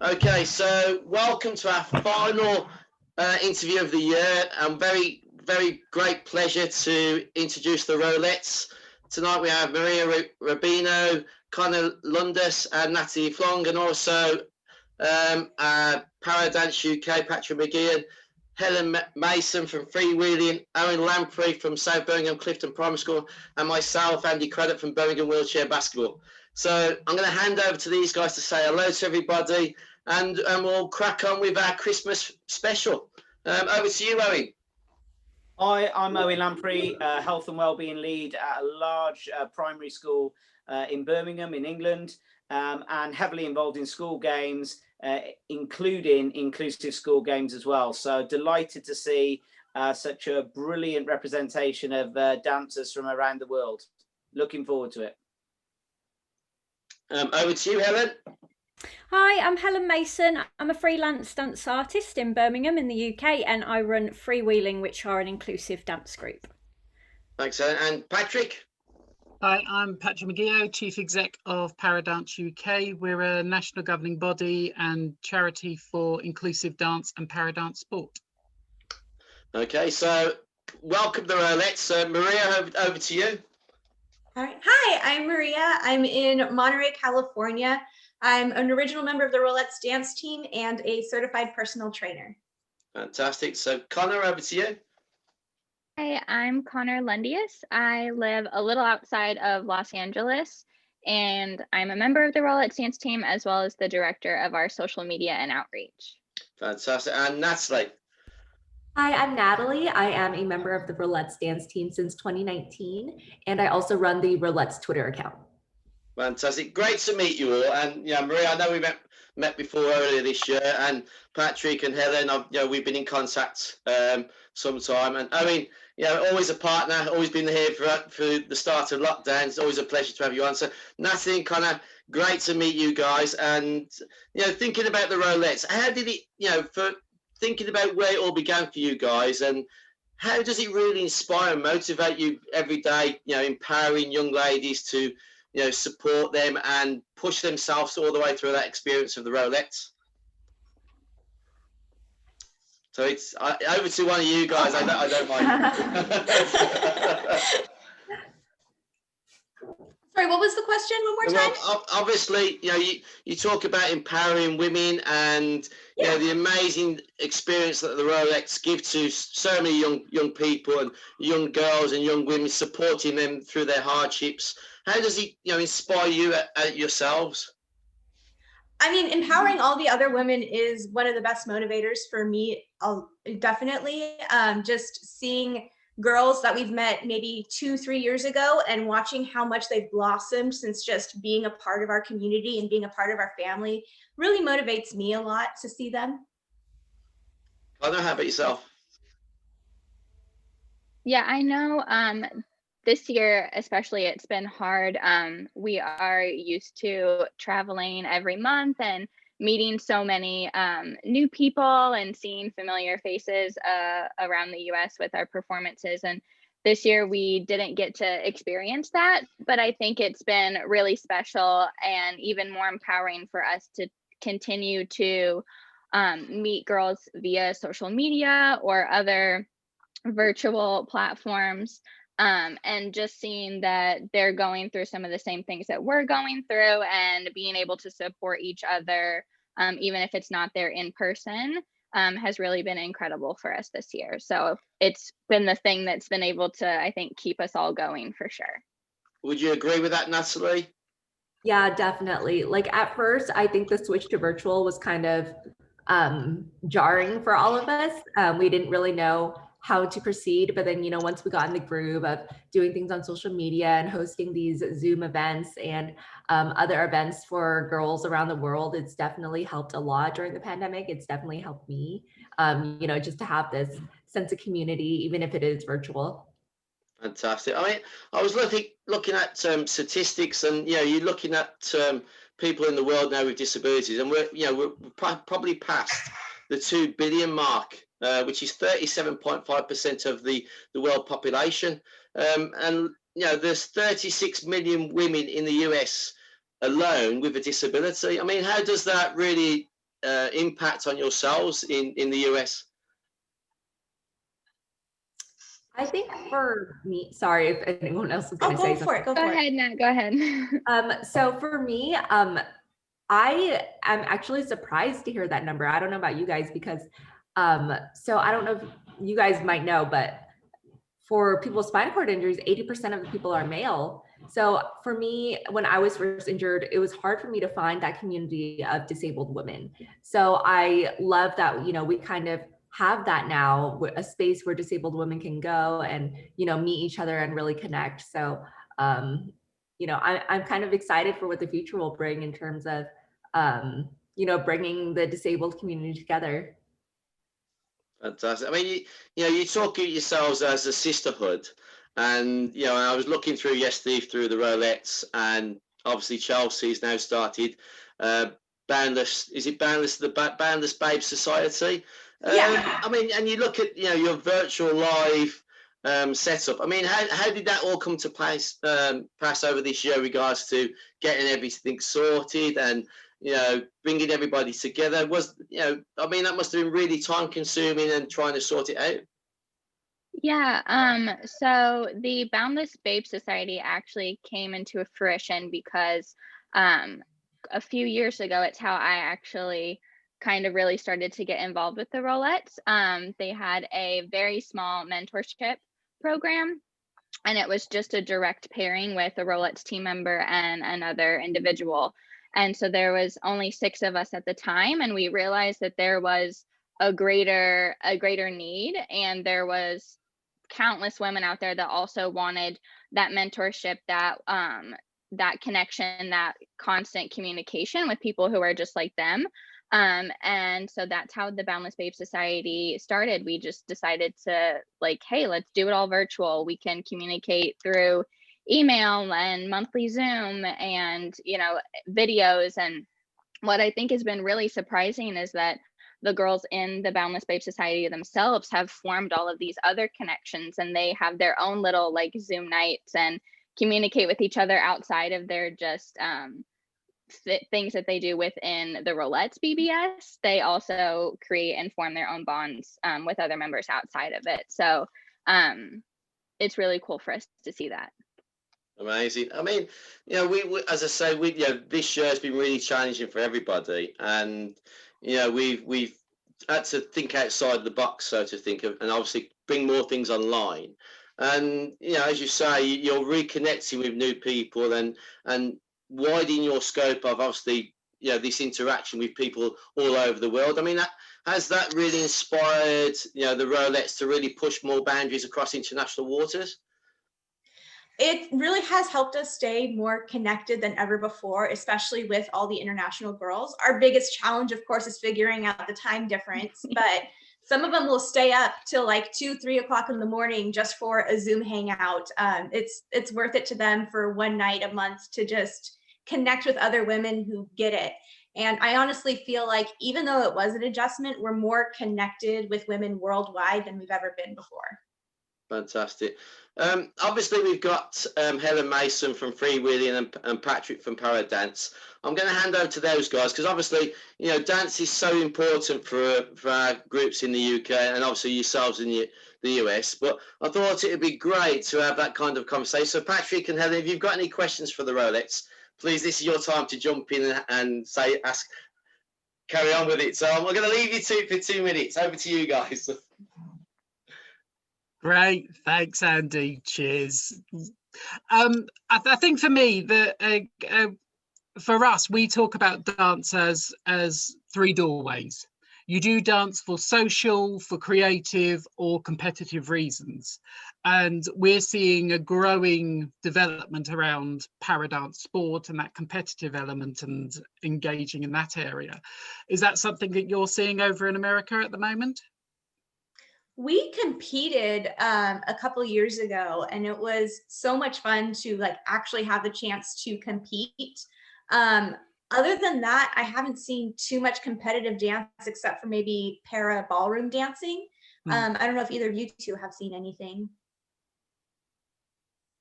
Okay, so welcome to our final interview of the year. Very, very great pleasure to introduce the Rollettes. Tonight we have Maria Rubino, Connor Lundus, and Natalie Flong, and also Paradance UK, Patrick McGeehan, Helen Mason from Freewheelin, Owen Lamprey from South Birmingham Clifton Primary School, and myself, Andy Craddock from Birmingham Wheelchair Basketball. So I'm going to hand over to these guys to say hello to everybody, and we'll crack on with our Christmas special. Over to you, Owen. Hi, I'm Owen Lamprey, Health and Wellbeing Lead at a large primary school in Birmingham in England, and heavily involved in school games, including inclusive school games as well. So delighted to see such a brilliant representation of dancers from around the world. Looking forward to it. Over to you, Helen. Hi, I'm Helen Mason. I'm a freelance dance artist in Birmingham in the UK, and I run Freewheeling, which are an inclusive dance group. Thanks, Helen. And Patrick? Hi, I'm Patrick McGeehan, Chief Exec of Paradance UK. We're a national governing body and charity for inclusive dance and paradance sport. Okay, so welcome the Rollettes. Maria, over to you. All right. Hi, I'm Maria. I'm in Monterey, California. I'm an original member of the Rollettes dance team and a certified personal trainer. Fantastic. So Connor, over to you. Hi, I'm Connor Lundius. I live a little outside of Los Angeles, and I'm a member of the Rolex dance team as well as the director of our social media and outreach. Fantastic. And Natalie? Hi, I'm Natalie. I am a member of the Rollettes dance team since 2019, and I also run the Rollettes Twitter account. Fantastic. Great to meet you all. And yeah, Maria, I know we met before earlier this year, and Patrick and Helen, we've been in contact sometime. And I mean, always a partner, always been here for the start of lockdown. It's always a pleasure to have you on. So Natalie and Connor, great to meet you guys. And thinking about the Rollettes, how did it, for thinking about where it all began for you guys, and how does it really inspire and motivate you every day, empowering young ladies to support them and push themselves all the way through that experience of the Rollettes? So it's over to one of you guys. I don't mind. Sorry, what was the question? One more time. Well, obviously, you talk about empowering women and the amazing experience that the Rolex give to so many young people and young girls and young women, supporting them through their hardships. How does it inspire you yourselves? I mean, empowering all the other women is one of the best motivators for me. Definitely, just seeing girls that we've met maybe 2-3 years ago and watching how much they've blossomed since just being a part of our community and being a part of our family really motivates me a lot to see them. I don't know, how about yourself? Yeah, I know this year especially, it's been hard. We are used to traveling every month and meeting so many new people and seeing familiar faces around the US with our performances. And this year we didn't get to experience that, but I think it's been really special and even more empowering for us to continue to meet girls via social media or other virtual platforms. And just seeing that they're going through some of the same things that we're going through and being able to support each other, even if it's not there in person, has really been incredible for us this year. So it's been the thing that's been able to, I think, keep us all going for sure. Would you agree with that, Natalie? Yeah, definitely. Like at first, I think the switch to virtual was kind of jarring for all of us. We didn't really know how to proceed, but then once we got in the groove of doing things on social media and hosting these Zoom events and other events for girls around the world, it's definitely helped a lot during the pandemic. It's definitely helped me, just to have this sense of community, even if it is virtual. Fantastic. I mean, I was looking at statistics, and you're looking at people in the world now with disabilities, and we're probably past the 2 billion mark, which is 37.5% of the world population. And there's 36 million women in the US alone with a disability. I mean, how does that really impact on yourselves in the US? I think for me, sorry if anyone else was going to say go for something. it. Go Go for ahead, it. Nat, go ahead. So for me, I am actually surprised to hear that number. I don't know about you guys because, so I don't know if you guys might know, but for people with spinal cord injuries, 80% of the people are male. So for me, when I was first injured, it was hard for me to find that community of disabled women. So I love that, you know, we kind of have that now, a space where disabled women can go and, you know, meet each other and really connect. So, you know, I'm kind of excited for what the future will bring in terms of, you know, bringing the disabled community together. Fantastic. I mean, you talk of yourselves as a sisterhood, and I was looking through yesterday through the Rollettes, and obviously Chelsea's now started Boundless. Is it Boundless? The Boundless Babe Society. Yeah. I mean, and you look at your virtual live setup. I mean, how did that all come to pass over this year, regards to getting everything sorted and bringing everybody together? I mean, that must have been really time consuming and trying to sort it out. Yeah, so the Boundless Babe Society actually came into fruition because a few years ago, it's how I actually kind of really started to get involved with the Rollettes. They had a very small mentorship program, and it was just a direct pairing with a Rolex team member and another individual. And so there was only 6 of us at the time, and we realized that there was a greater need, and there was countless women out there that also wanted that mentorship, that connection, that constant communication with people who are just like them. And so that's how the Boundless Babe Society started. We just decided to hey, let's do it all virtual. We can communicate through email and monthly Zoom and, videos. And what I think has been really surprising is that the girls in the Boundless Babe Society themselves have formed all of these other connections, and they have their own little Zoom nights and communicate with each other outside of their just things that they do within the Rollettes BBS. They also create and form their own bonds with other members outside of it. So it's really cool for us to see that. Amazing. I mean, we as I say, this year has been really challenging for everybody, and we've had to think outside the box, so to think of, and obviously bring more things online. And as you say, you're reconnecting with new people and widening your scope of obviously this interaction with people all over the world. I mean, has that really inspired the Rollettes to really push more boundaries across international waters? It really has helped us stay more connected than ever before, especially with all the international girls. Our biggest challenge, of course, is figuring out the time difference, but some of them will stay up till 2-3 o'clock in the morning just for a Zoom hangout. It's worth it to them for one night a month to just connect with other women who get it. And I honestly feel like even though it was an adjustment, we're more connected with women worldwide than we've ever been before. Fantastic. Obviously, we've got Helen Mason from Freewheelin and Patrick from Para Dance. I'm going to hand over to those guys because obviously, dance is so important for our groups in the UK and obviously yourselves in the US. But I thought it would be great to have that kind of conversation. So, Patrick and Helen, if you've got any questions for the Rollettes, please, this is your time to jump in and carry on with it. So I'm going to leave you two for 2 minutes. Over to you guys. Great, thanks, Andy. Cheers. I think for me, for us, we talk about dance as 3 doorways. You do dance for social, for creative, or competitive reasons. And we're seeing a growing development around para dance sport and that competitive element and engaging in that area. Is that something that you're seeing over in America at the moment? We competed a couple years ago, and it was so much fun to actually have the chance to compete. Other than that, I haven't seen too much competitive dance except for maybe para ballroom dancing. I don't know if either of you two have seen anything.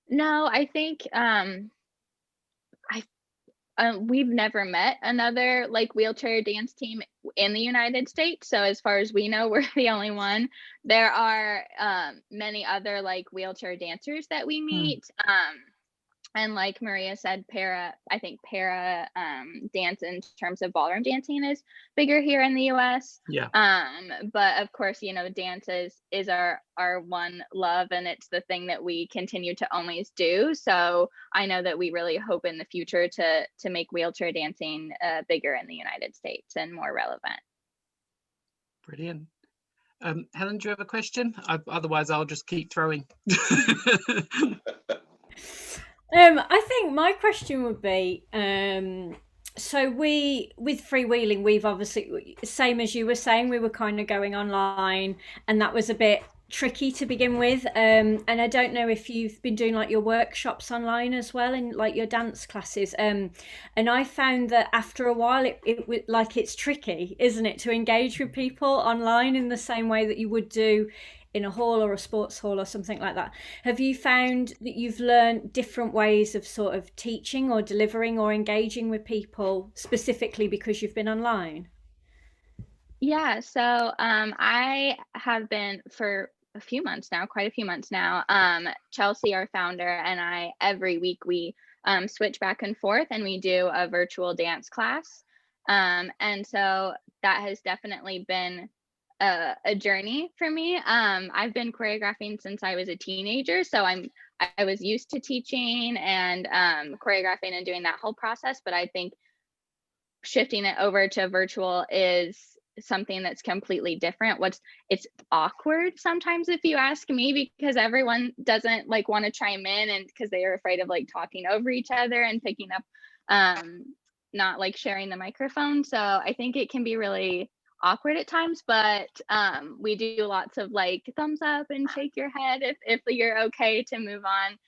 No, I think we've never met another like wheelchair dance team in the United States. So as far as we know, we're the only one. There are many other like wheelchair dancers that we meet. And like Maria said, I think para dance in terms of ballroom dancing is bigger here in the US. Yeah. But of course, you know, dance is our one love, and it's the thing that we continue to always do. So I know that we really hope in the future to make wheelchair dancing bigger in the United States and more relevant. Brilliant. Helen, do you have a question? Otherwise, I'll just keep throwing. I think my question would be, so with freewheeling, we've obviously, same as you were saying, we were kind of going online, and that was a bit tricky to begin with. And I don't know if you've been doing like your workshops online as well, in like your dance classes. And I found that after a while, it like it's tricky, isn't it, to engage with people online in the same way that you would do in a hall or a sports hall or something like that. Have you found that you've learned different ways of sort of teaching or delivering or engaging with people specifically because you've been online? Yeah, so I have been for a few months now, quite a few months now. Chelsea, our founder, and I, every week we switch back and forth and we do a virtual dance class. And so that has definitely been a journey for me. I've been choreographing since I was a teenager, so I was used to teaching and choreographing and doing that whole process. But I think shifting it over to virtual is something that's completely different. It's awkward sometimes, if you ask me, because everyone doesn't like want to chime in, and because they are afraid of like talking over each other and picking up, not like sharing the microphone. So I think it can be really awkward at times, but we do lots of like thumbs up and shake your head if you're okay to move on.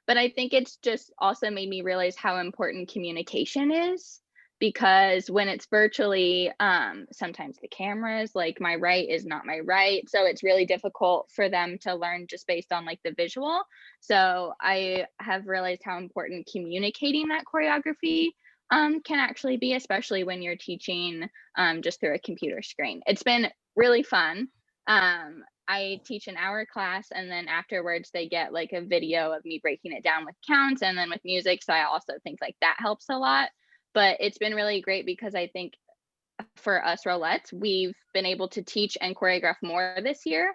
But I think it's just also made me realize how important communication is, because when it's virtually, sometimes the cameras, like my right is not my right, so it's really difficult for them to learn just based on like the visual. So I have realized how important communicating that choreography can actually be, especially when you're teaching just through a computer screen. It's been really fun. I teach an hour class, and then afterwards they get like a video of me breaking it down with counts and then with music. So I also think like that helps a lot. But it's been really great because I think for us Rollettes, we've been able to teach and choreograph more this year,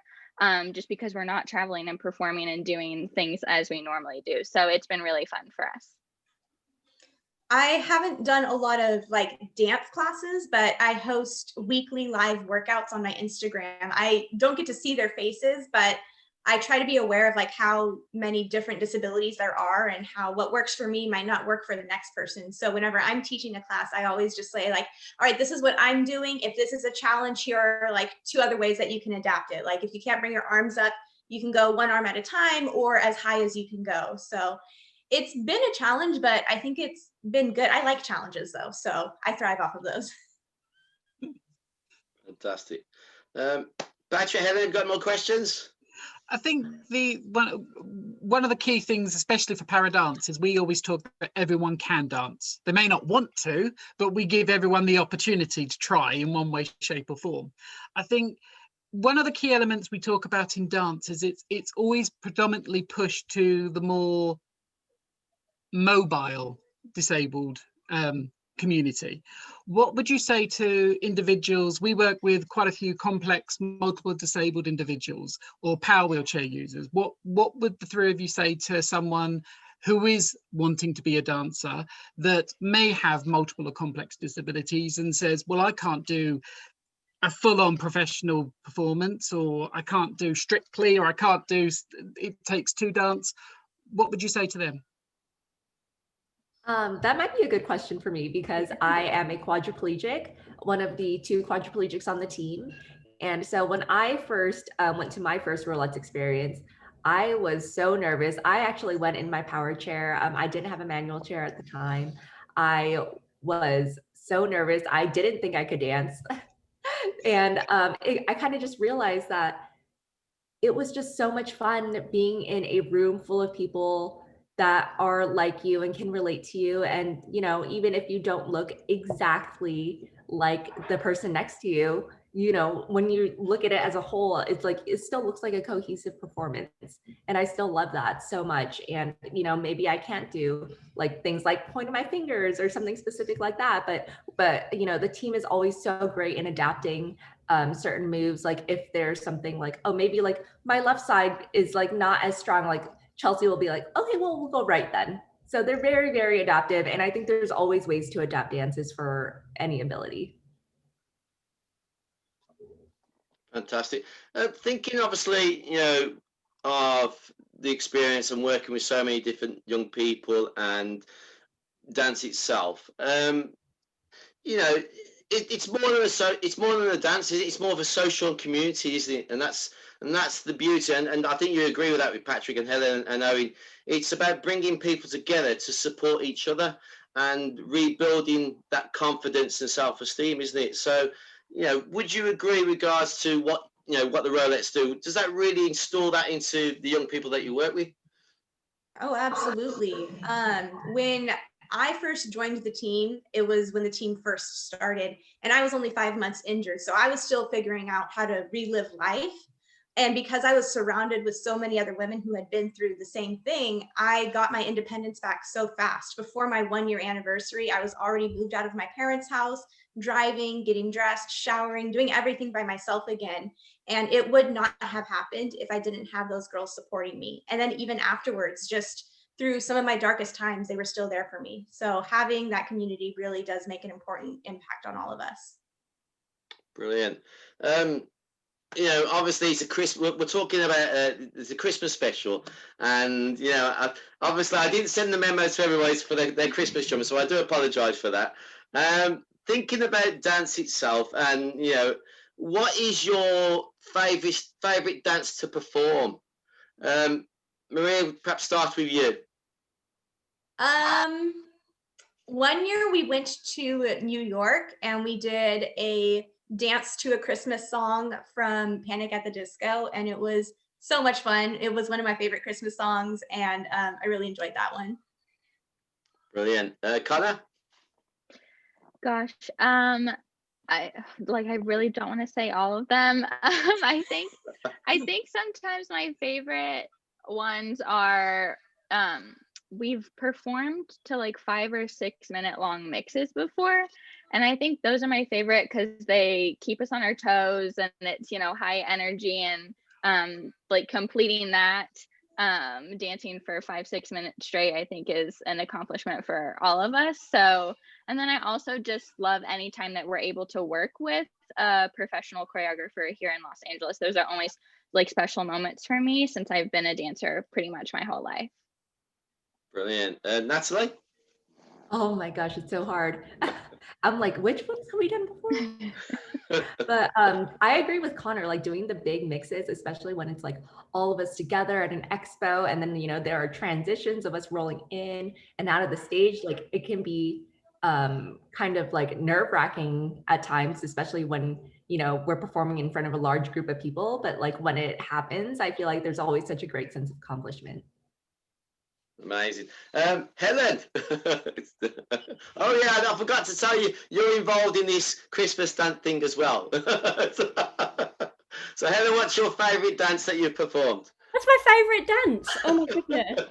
just because we're not traveling and performing and doing things as we normally do. So it's been really fun for us. I haven't done a lot of like dance classes, but I host weekly live workouts on my Instagram. I don't get to see their faces, but I try to be aware of like how many different disabilities there are and how what works for me might not work for the next person. So whenever I'm teaching a class, I always just say like, all right, this is what I'm doing. If this is a challenge, here are like 2 other ways that you can adapt it. Like if you can't bring your arms up, you can go 1 arm at a time or as high as you can go. So it's been a challenge, but I think it's been good. I like challenges though, so I thrive off of those. Fantastic. Patrick, Helen, got more questions? I think one of the key things, especially for para dance, is we always talk that everyone can dance. They may not want to, but we give everyone the opportunity to try in one way, shape or form. I think one of the key elements we talk about in dance is it's always predominantly pushed to the more mobile disabled community. What would you say to individuals? We work with quite a few complex multiple disabled individuals or power wheelchair users. What would the 3 of you say to someone who is wanting to be a dancer that may have multiple or complex disabilities and says, well, I can't do a full-on professional performance, or I can't do Strictly, or I can't do It Takes Two dance? What would you say to them? That might be a good question for me because I am a quadriplegic, one of the 2 quadriplegics on the team. And so when I first went to my first Rollettes experience, I was so nervous. I actually went in my power chair. I didn't have a manual chair at the time. I was so nervous. I didn't think I could dance. And I kind of just realized that it was just so much fun being in a room full of people that are like you and can relate to you. And, you know, even if you don't look exactly like the person next to you, you know, when you look at it as a whole, it's like, it still looks like a cohesive performance. And I still love that so much. And, you know, maybe I can't do like things like pointing my fingers or something specific like that. But, you know, the team is always so great in adapting certain moves. Like if there's something like, oh, maybe like my left side is like not as strong, like Chelsea will be like, okay, well, we'll go right then. So they're very, very adaptive. And I think there's always ways to adapt dances for any ability. Fantastic. Thinking obviously, you know, of the experience and working with so many different young people and dance itself, you know, it's more than it's more than a dance. It's more of a social community, isn't it? And that's the beauty. And I think you agree with that with Patrick and Helen and Owen. It's about bringing people together to support each other and rebuilding that confidence and self-esteem, isn't it? So, you know, would you agree with regards to what, you know, what the Rollettes do? Does that really install that into the young people that you work with? Oh, absolutely. When I first joined the team, it was when the team first started, and I was only 5 months injured. So I was still figuring out how to relive life. And because I was surrounded with so many other women who had been through the same thing, I got my independence back so fast. Before my 1-year anniversary, I was already moved out of my parents' house, driving, getting dressed, showering, doing everything by myself again. And it would not have happened if I didn't have those girls supporting me. And then even afterwards, just through some of my darkest times, they were still there for me. So having that community really does make an important impact on all of us. Brilliant. You know, obviously it's a Christmas. We're talking about it's a Christmas special, and you know, obviously I didn't send the memo to everybody for their Christmas drummer, so I do apologise for that. Thinking about dance itself, and you know, what is your favourite dance to perform? Maria, perhaps start with you. 1 year we went to New York and we did a dance to a Christmas song from Panic at the Disco, and it was so much fun. It was one of my favorite Christmas songs, and I really enjoyed that one. Brilliant. Connor? Gosh, I really don't want to say all of them. I think sometimes my favorite ones are we've performed to like 5 or 6 minute long mixes before, and I think those are my favorite because they keep us on our toes, and it's, you know, high energy, and like completing that dancing for 5-6 minutes straight, I think is an accomplishment for all of us. So, and then I also just love any time that we're able to work with a professional choreographer here in Los Angeles. Those are always like special moments for me since I've been a dancer pretty much my whole life. Brilliant. Natalie? Oh my gosh, it's so hard. I'm like, which ones have we done before? But I agree with Connor, like doing the big mixes, especially when it's like all of us together at an expo, and then, you know, there are transitions of us rolling in and out of the stage. Like it can be kind of like nerve-wracking at times, especially when, you know, we're performing in front of a large group of people. But like when it happens, I feel like there's always such a great sense of accomplishment. Amazing. Helen. Oh yeah, I forgot to tell you, you're involved in this Christmas dance thing as well. So Helen, what's your favourite dance that you've performed? That's my favourite dance. Oh my goodness.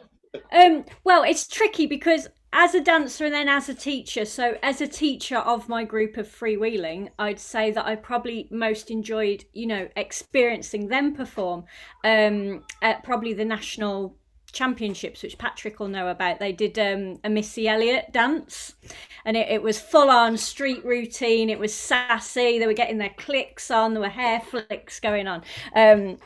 Well, it's tricky because as a dancer and then as a teacher, so as a teacher of my group of freewheeling, I'd say that I probably most enjoyed, you know, experiencing them perform at probably the national championships, which Patrick will know about. They did a Missy Elliott dance, and it was full on street routine. It was sassy. They were getting their clicks on. There were hair flicks going on.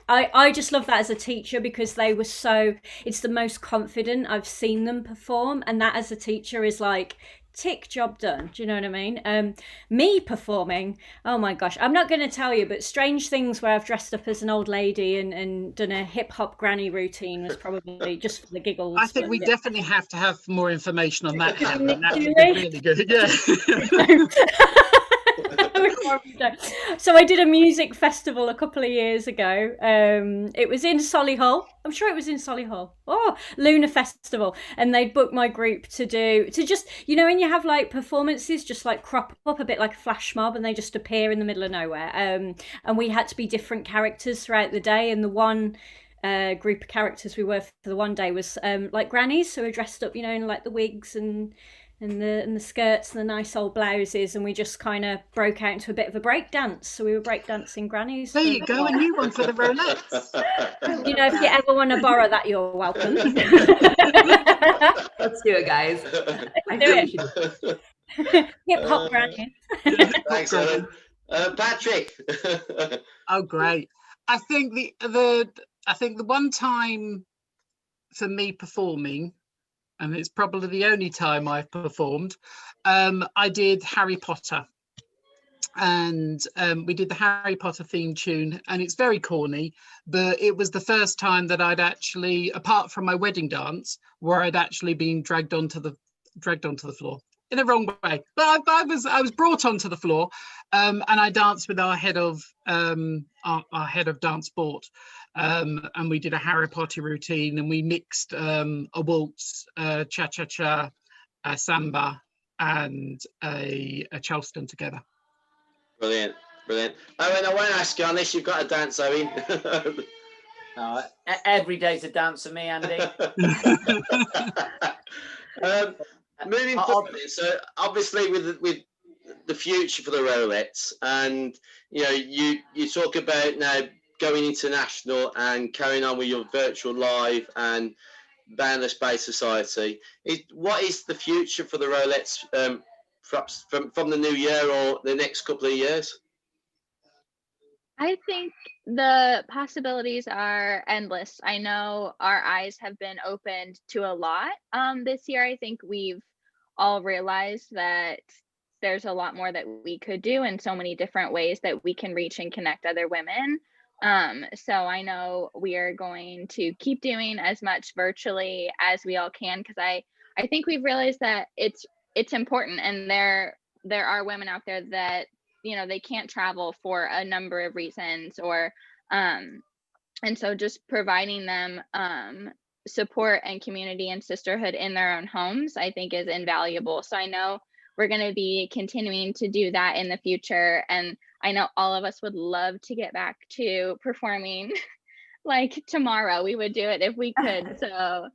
I just love that as a teacher because they were so, it's the most confident I've seen them perform, and that as a teacher is like, tick, job done. Do you know what I mean? Me performing, oh my gosh, I'm not going to tell you, but strange things where I've dressed up as an old lady and done a hip hop granny routine was probably just for the giggles. I think we definitely have to have more information on that. That would be really good. Yeah. So I did a music festival a couple of years ago. It was in Solihull. I'm sure it was in Solihull. Oh, Lunar Festival. And they booked my group to just, when you have like performances just like crop up a bit like a flash mob and they just appear in the middle of nowhere. And we had to be different characters throughout the day. And the one group of characters we were for the one day was like grannies. So we were dressed up, in like the wigs and the skirts and the nice old blouses, and we just kind of broke out into a bit of a break dance. So we were break dancing grannies. There you go, a new one for the Rolettes. If you ever want to borrow that, you're welcome. Let's do it, guys. Hip hop grannies. Thanks, Helen. Patrick. Oh, great. I think the one time for me performing, and it's probably the only time I've performed, I did Harry Potter. And we did the Harry Potter theme tune, and it's very corny, but it was the first time that I'd actually, apart from my wedding dance, where I'd actually been dragged onto the floor in the wrong way. But I was brought onto the floor, and I danced with our head of dance sport. And we did a Harry Potter routine, and we mixed a waltz, cha-cha-cha, a samba, and a Charleston together. Brilliant. Owen, I won't ask you unless you've got a dance, Owen. Every day's a dance for me, Andy. Moving forward, so obviously with the future for the Rollettes, and you talk about now going international and carrying on with your virtual live and boundless Space Society. What is the future for the Rollettes perhaps from the new year or the next couple of years? I think the possibilities are endless. I know our eyes have been opened to a lot this year. I think we've all realized that there's a lot more that we could do and so many different ways that we can reach and connect other women. So I know we are going to keep doing as much virtually as we all can, because I think we've realized that it's important, and there are women out there that they can't travel for a number of reasons, or and so just providing them support and community and sisterhood in their own homes, I think, is invaluable. So I know we're going to be continuing to do that in the future, and I know all of us would love to get back to performing like tomorrow. We would do it if we could. So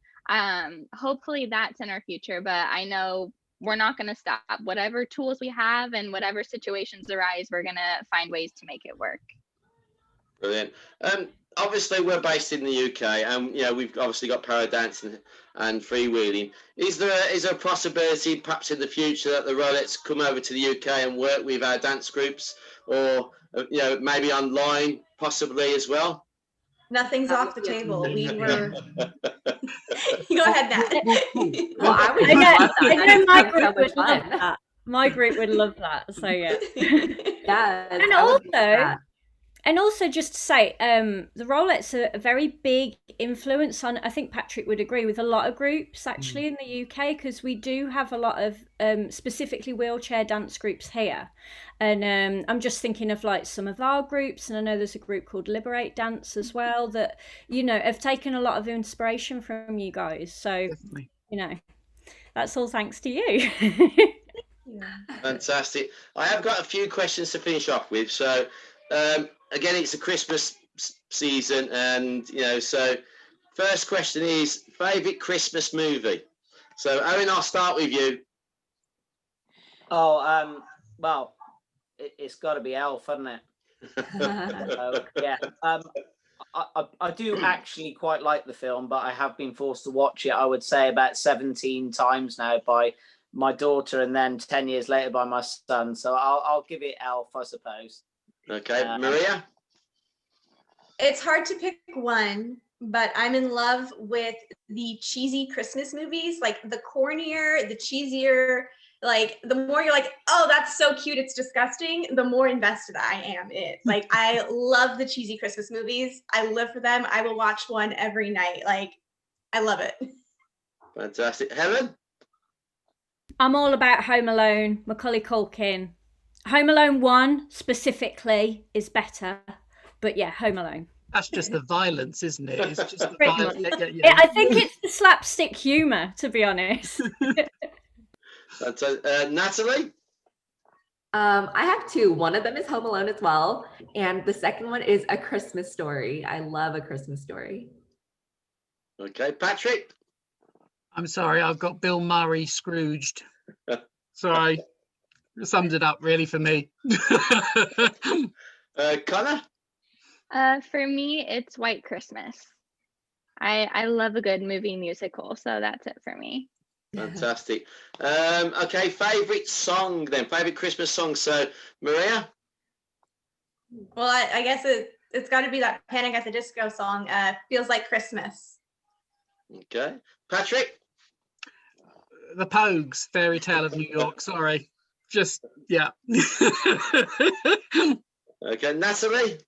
hopefully that's in our future, but I know we're not going to stop. Whatever tools we have and whatever situations arise, we're going to find ways to make it work. Brilliant. Obviously we're based in the UK, and we've obviously got para dancing and freewheeling. Is there a possibility perhaps in the future that the Rollettes come over to the UK and work with our dance groups, or maybe online possibly as well? Nothing's off the table. We were. Go ahead, Nat. Well, I know my group would love that. My group would love that. So yeah. Yeah. And also just to say, the Rollettes are a very big influence on, I think Patrick would agree, with a lot of groups actually in the UK, because we do have a lot of specifically wheelchair dance groups here. And I'm just thinking of like some of our groups, and I know there's a group called Liberate Dance as well that, have taken a lot of inspiration from you guys. So, Definitely. that's all thanks to you. Fantastic. I have got a few questions to finish off with. So, again, it's a Christmas season, and so first question is favorite Christmas movie. So Owen, I'll start with you. Well, it's got to be Elf, hasn't it? Yeah. I do actually quite like the film, but I have been forced to watch it, I would say, about 17 times now by my daughter, and then 10 years later by my son. So I'll give it Elf, I suppose. Okay, Maria? It's hard to pick one, but I'm in love with the cheesy Christmas movies, like the cornier, the cheesier, like the more you're like, oh, that's so cute, it's disgusting, the more invested I am in it. Like, I love the cheesy Christmas movies. I live for them. I will watch one every night. Like, I love it. Fantastic. Helen? I'm all about Home Alone, Macaulay Culkin. Home Alone 1 specifically is better, but yeah, Home Alone. That's just the violence, isn't it? It's just the Pretty violence. much. Yeah. I think it's the slapstick humour, to be honest. Natalie? I have two. One of them is Home Alone as well, and the second one is A Christmas Story. I love A Christmas Story. Okay, Patrick? I'm sorry, I've got Bill Murray Scrooged. Sorry, summed it up really for me. Connor? For me, it's White Christmas. I love a good movie musical, so that's it for me. Fantastic. Okay, favorite song then, favorite Christmas song. So, Maria? Well, I guess it's got to be that Panic at the Disco song, Feels Like Christmas. Okay. Patrick? The Pogues, Fairy Tale of New York. Sorry. Just, yeah. Okay, Natalie?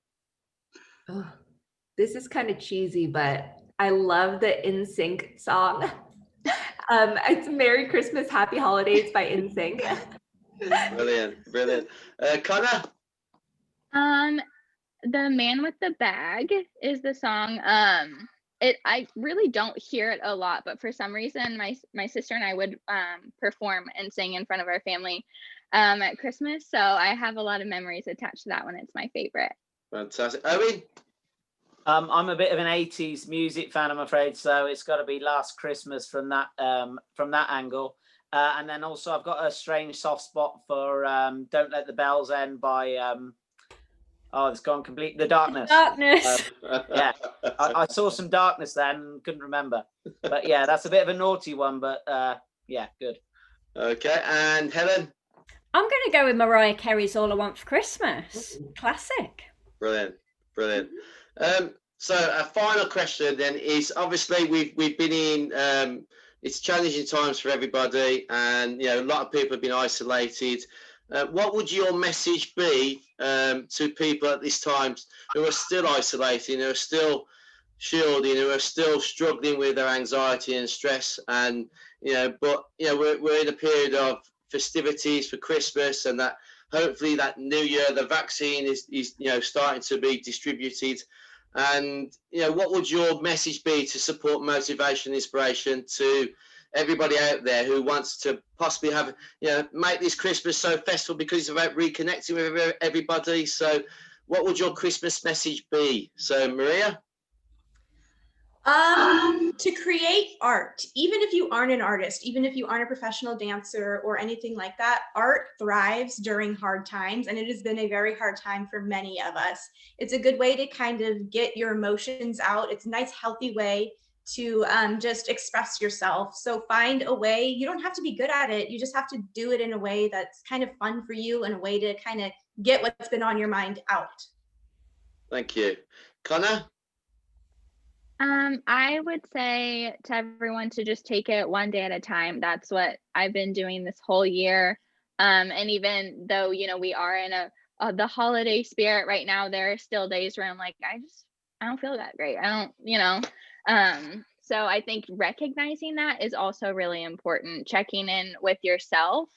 Oh, this is kind of cheesy, but I love the NSYNC song. It's Merry Christmas, Happy Holidays by NSYNC. Brilliant. Connor? The Man with the Bag is the song. I really don't hear it a lot, but for some reason my sister and I would perform and sing in front of our family at Christmas. So I have a lot of memories attached to that one. It's my favorite. Fantastic. Owen? I'm a bit of an 80s music fan, I'm afraid, so it's got to be Last Christmas from that angle. And then also I've got a strange soft spot for Don't Let the Bells End by it's gone complete. The Darkness. Yeah, I saw some darkness then and couldn't remember. But yeah, that's a bit of a naughty one, but yeah, good. Okay, and Helen? I'm going to go with Mariah Carey's All I Want for Christmas. Classic. Brilliant. So a final question then is, obviously we've been in it's challenging times for everybody, and a lot of people have been isolated. What would your message be to people at this time who are still isolating, who are still shielding, who are still struggling with their anxiety and stress, and we're in a period of festivities for Christmas, and that hopefully that new year the vaccine is starting to be distributed, and what would your message be to support motivation, inspiration to everybody out there who wants to possibly have make this Christmas so festival, because it's about reconnecting with everybody? So what would your Christmas message be? So Maria? To create art, even if you aren't an artist, even if you aren't a professional dancer or anything like that, art thrives during hard times, and it has been a very hard time for many of us. It's a good way to kind of get your emotions out. It's a nice, healthy way to just express yourself. So find a way. You don't have to be good at it. You just have to do it in a way that's kind of fun for you, and a way to kind of get what's been on your mind out. Thank you. Connor? I would say to everyone to just take it one day at a time. That's what I've been doing this whole year. And even though, we are in the holiday spirit right now, there are still days where I'm like, I don't feel that great. I don't, so I think recognizing that is also really important. Checking in with yourself,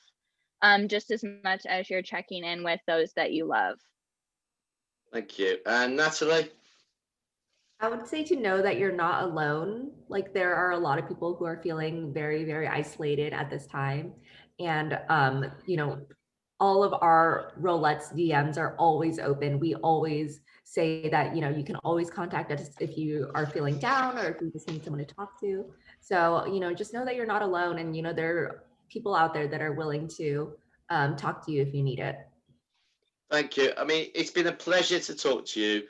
just as much as you're checking in with those that you love. Thank you. And Natalie? I would say to know that you're not alone. Like, there are a lot of people who are feeling very, very isolated at this time. And, all of our Rollettes DMs are always open. We always say that, you can always contact us if you are feeling down or if you just need someone to talk to. So, just know that you're not alone. And, there are people out there that are willing to talk to you if you need it. Thank you. I mean, it's been a pleasure to talk to you,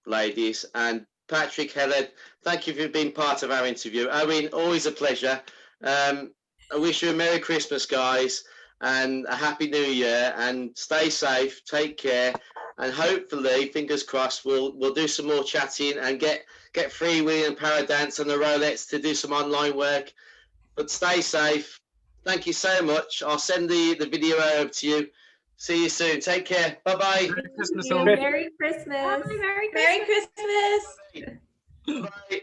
ladies. And Patrick, Helen, thank you for being part of our interview. Owen, always a pleasure. I wish you a Merry Christmas, guys, and a Happy New Year, and stay safe, take care, and hopefully, fingers crossed, we'll do some more chatting and get Freewheelin Dance and the Rollettes to do some online work. But stay safe. Thank you so much. I'll send the video over to you. See you soon. Take care. Bye-bye. Merry Christmas Merry Christmas. Merry Christmas. Bye.